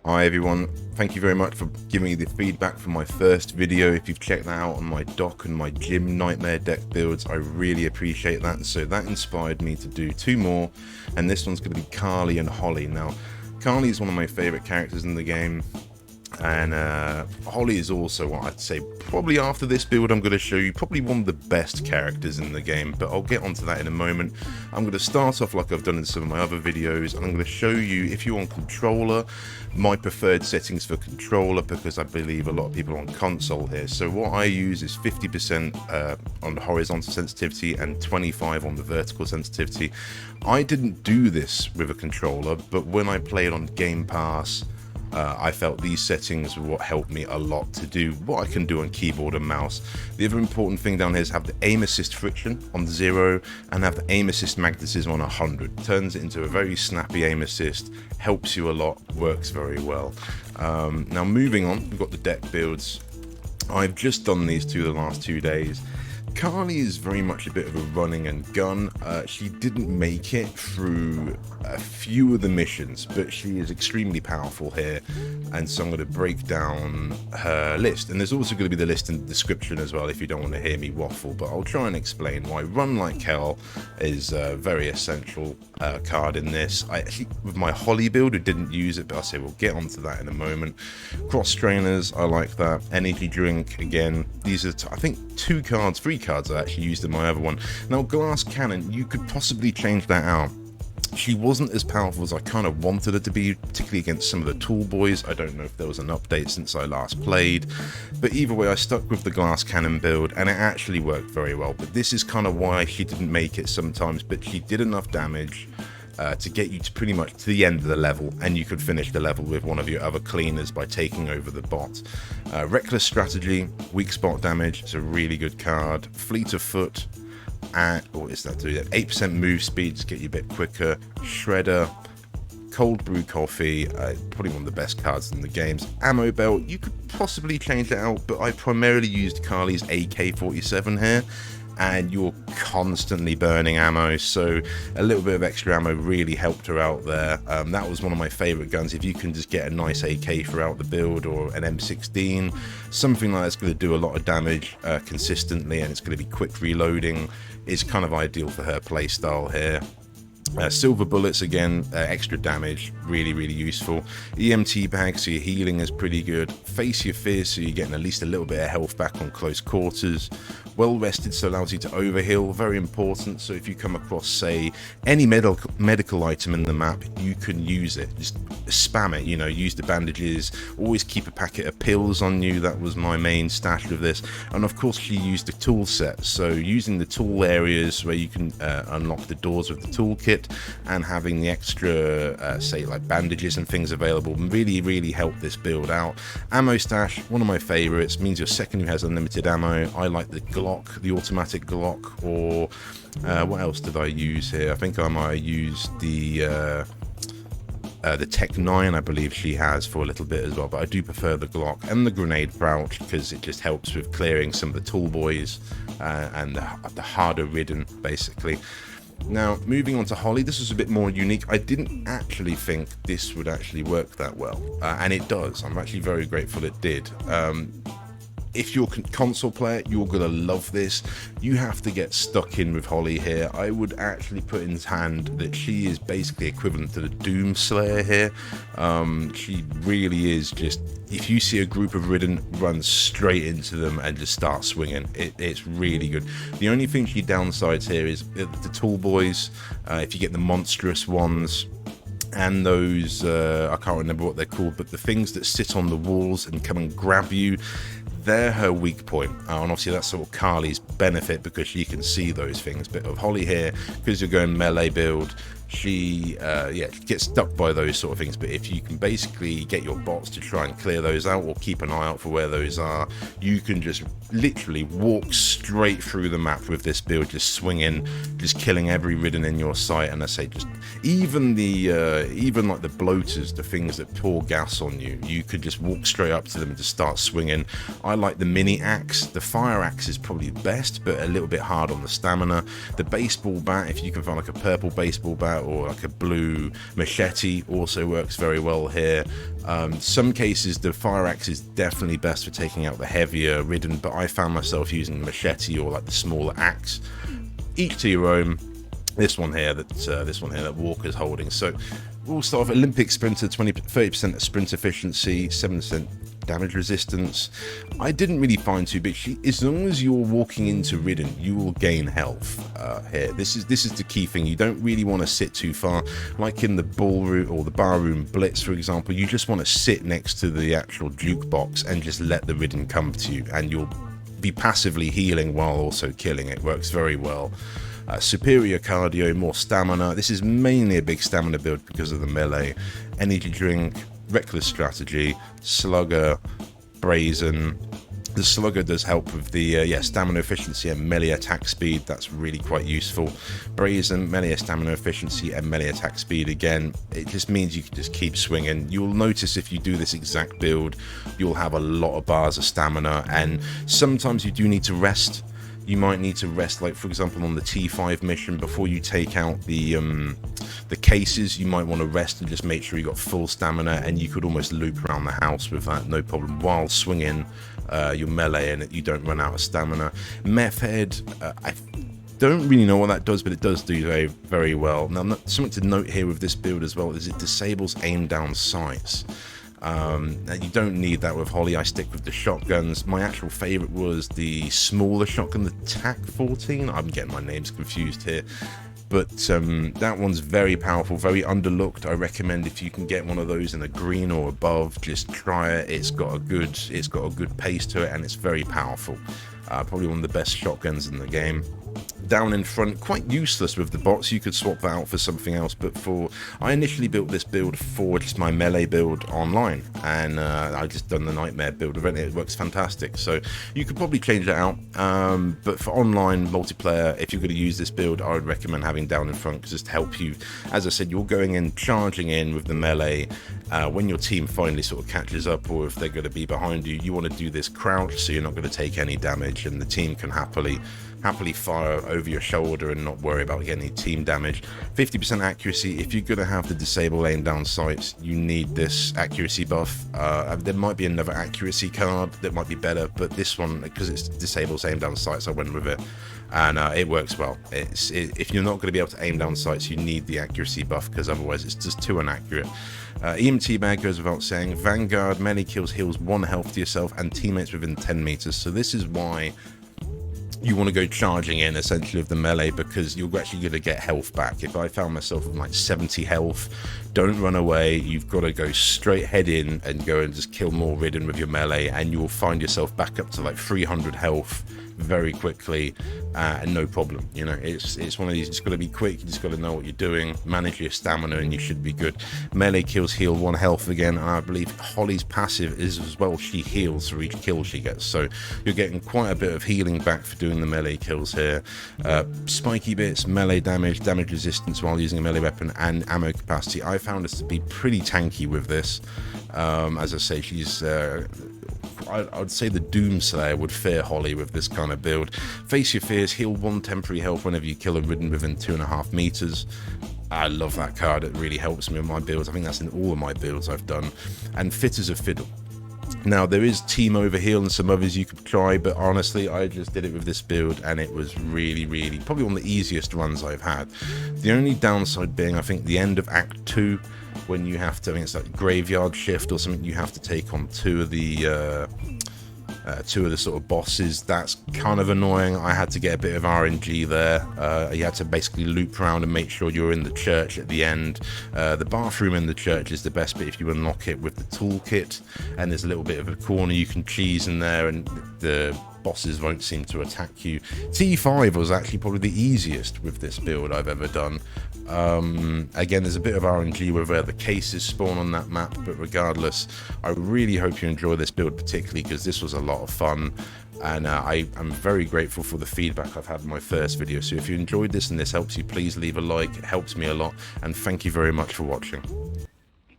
Hi everyone, thank you very much for giving me the feedback for my first video. If you've checked that out on my dock and my gym nightmare deck builds, I really appreciate that. So that inspired me to do two more, and this one's going to be Karlee and Holly. Now, Karlee is one of my favorite characters in the game, and Holly is also what I'd say probably after this build I'm going to show you probably one of the best characters in the game, but I'll get onto that in a moment. I'm going to start off like I've done in some of my other videos, and I'm going to show you, if you're on controller, my preferred settings for controller, because I believe a lot of people are on console here. So what I use is 50% on the horizontal sensitivity and 25 on the vertical sensitivity. I didn't do this with a controller, but when I played on Game Pass, I felt these settings were what helped me a lot to do what I can do on keyboard and mouse. The other important thing down here is have the aim assist friction on 0 and have the aim assist magnetism on 100. Turns it into a very snappy aim assist, helps you a lot, works very well. Now moving on, we've got the deck builds. I've just done these two the last 2 days. Karlee is very much a bit of a running and gun. She didn't make it through a few of the missions, but she is extremely powerful here, and so I'm going to break down her list. And there's also going to be the list in the description as well if you don't want to hear me waffle, but I'll try and explain why Run Like Hell is a very essential card in this. I actually, with my Holly build, I didn't use it, but I'll say we'll get onto that in a moment. Cross trainers, I like that. Energy drink, again, these are I think 3 cards I actually used in my other one. Now, glass cannon, you could possibly change that out. She wasn't as powerful as I kind of wanted her to be, particularly against some of the tool boys. I don't know if there was an update since I last played, but either way I stuck with the glass cannon build and it actually worked very well. But this is kind of why she didn't make it sometimes, but she did enough damage to get you to pretty much to the end of the level, and you could finish the level with one of your other cleaners by taking over the bot. Reckless Strategy, weak spot damage, it's a really good card. Fleet of Foot, and what is that do? 8% move speed to get you a bit quicker. Shredder, Cold Brew Coffee, probably one of the best cards in the games. Ammo Belt, you could possibly change that out, but I primarily used Karlee's AK-47 here, and you're constantly burning ammo, so a little bit of extra ammo really helped her out there. That was one of my favorite guns. If you can just get a nice AK throughout the build, or an M16, something like that's going to do a lot of damage consistently, and it's going to be quick reloading, is kind of ideal for her playstyle here. Silver bullets, again, extra damage, really useful. EMT Bag, so your healing is pretty good. Face your fears, so you're getting at least a little bit of health back on close quarters. Well rested, so allows you to overheal, very important. So if you come across, say, any medical item in the map, you can use it. Just spam it, you know, use the bandages. Always keep a packet of pills on you. That was my main stash with this. And of course, she used the tool set, so using the tool areas where you can unlock the doors with the toolkit, and having the extra say like bandages and things available really helped this build out. Ammo stash, one of my favorites, means your secondary has unlimited ammo. I like the Glock, the automatic Glock, or what else did I use here? I think I might have used the Tech 9, I believe she has, for a little bit as well, but I do prefer the Glock. And the grenade pouch, because it just helps with clearing some of the tool boys and the harder ridden, basically. Now, moving on to Holly, this was a bit more unique. I didn't actually think this would actually work that well, and it does. I'm actually very grateful it did. If you're a console player, you're going to love this. You have to get stuck in with Holly here. I would actually put in hand that she is basically equivalent to the Doom Slayer here. She really is just, if you see a group of Ridden, run straight into them and just start swinging. It's really good. The only thing she downsides here is the tool boys. If you get the monstrous ones, and those, I can't remember what they're called, but the things that sit on the walls and come and grab you, they're her weak point. And obviously that's sort of Karlee's benefit, because she can see those things. But of Holly here, because you're going melee build, she gets stuck by those sort of things. But if you can basically get your bots to try and clear those out, or keep an eye out for where those are, you can just literally walk straight through the map with this build, just swinging, just killing every Ridden in your sight. And I say, just even like the bloaters, the things that pour gas on you, you could just walk straight up to them and just start swinging. I like the mini axe. The fire axe is probably the best, but a little bit hard on the stamina. The baseball bat, if you can find like a purple baseball bat or like a blue machete also works very well here. Some cases the fire axe is definitely best for taking out the heavier ridden, but I found myself using the machete or like the smaller axe. Each to your own. This one here that Walker's holding. So we'll start with Olympic Sprinter, 30% sprint efficiency, 7% damage resistance. I didn't really find too big. As long as you're walking into ridden, you will gain health here. This is the key thing. You don't really want to sit too far, like in the ballroom or the barroom blitz, for example. You just want to sit next to the actual jukebox and just let the ridden come to you, and you'll be passively healing while also killing. It works very well. Superior cardio, more stamina. This is mainly a big stamina build because of the melee. Energy drink, reckless strategy, Slugger, Brazen. The Slugger does help with the stamina efficiency and melee attack speed. That's really quite useful. Brazen, melee stamina efficiency and melee attack speed. Again, it just means you can just keep swinging. You'll notice if you do this exact build, you'll have a lot of bars of stamina, and sometimes you do need to rest. You might need to rest, like for example on the T5 mission, before you take out the cases, you might want to rest and just make sure you got full stamina, and you could almost loop around the house with that, no problem, while swinging your melee, and you don't run out of stamina. Meth Head, I don't really know what that does, but it does do very, very well. Now, something to note here with this build as well is it disables aim down sights. You don't need that with Holly. I stick with the shotguns. My actual favorite was the smaller shotgun, the TAC-14. I'm getting my names confused here, but that one's very powerful, very underlooked. I recommend if you can get one of those in a green or above, just try it. It's got a good pace to it, and it's very powerful. Probably one of the best shotguns in the game. Down in front, quite useless with the bots. You could swap that out for something else, but I initially built this build for just my melee build online, and I just done the nightmare build of it. It works fantastic, so you could probably change that out, but for online multiplayer, if you're going to use this build, I would recommend having down in front, because just to help you, as I said, you're going in, charging in with the melee. When your team finally sort of catches up, or if they're going to be behind you, you want to do this crouch so you're not going to take any damage, and the team can happily fire over your shoulder and not worry about getting any team damage. 50% accuracy. If you're going to have the disable aim down sights, you need this accuracy buff. There might be another accuracy card that might be better, but this one, because it disables aim down sights, I went with it, and it works well. If you're not going to be able to aim down sights, you need the accuracy buff, because otherwise it's just too inaccurate. EMT Bag goes without saying. Vanguard, melee kills heals 1 health to yourself and teammates within 10 meters. So this is why you want to go charging in essentially with the melee, because you're actually going to get health back. If I found myself with like 70 health, don't run away. You've got to go straight head in and go and just kill more ridden with your melee, and you'll find yourself back up to like 300 health very quickly, and no problem. You know, it's one of these. It's got to be quick. You just got to know what you're doing, manage your stamina, and you should be good. Melee kills heal 1 health again, and I believe Holly's passive is as well. She heals for each kill she gets, so you're getting quite a bit of healing back for doing the melee kills here. Spiky Bits, melee damage, damage resistance while using a melee weapon, and ammo capacity. I found us to be pretty tanky with this. As I say, she's I'd say the Doomslayer would fear Holly with this kind of build. Face your fears, heal 1 temporary health whenever you kill a ridden within 2.5 meters. I love that card. It really helps me with my builds. I think that's in all of my builds I've done. And Fit as a Fiddle. Now, there is Team Overheal and some others you could try, but honestly, I just did it with this build, and it was really, really probably one of the easiest runs I've had. The only downside being, I think, the end of Act 2, when you have to, I think it's like Graveyard Shift or something, you have to take on two of the sort of bosses. That's kind of annoying. I had to get a bit of RNG there. You had to basically loop around and make sure you're in the church at the end. The bathroom in the church is the best bit if you unlock it with the toolkit, and there's a little bit of a corner you can cheese in there, and the bosses won't seem to attack you. T5 was actually probably the easiest with this build I've ever done. Again, there's a bit of RNG with where the cases spawn on that map, but regardless, I really hope you enjoy this build, particularly because this was a lot of fun, and I am very grateful for the feedback I've had in my first video. So if you enjoyed this and this helps you, please leave a like. It helps me a lot, and thank you very much for watching.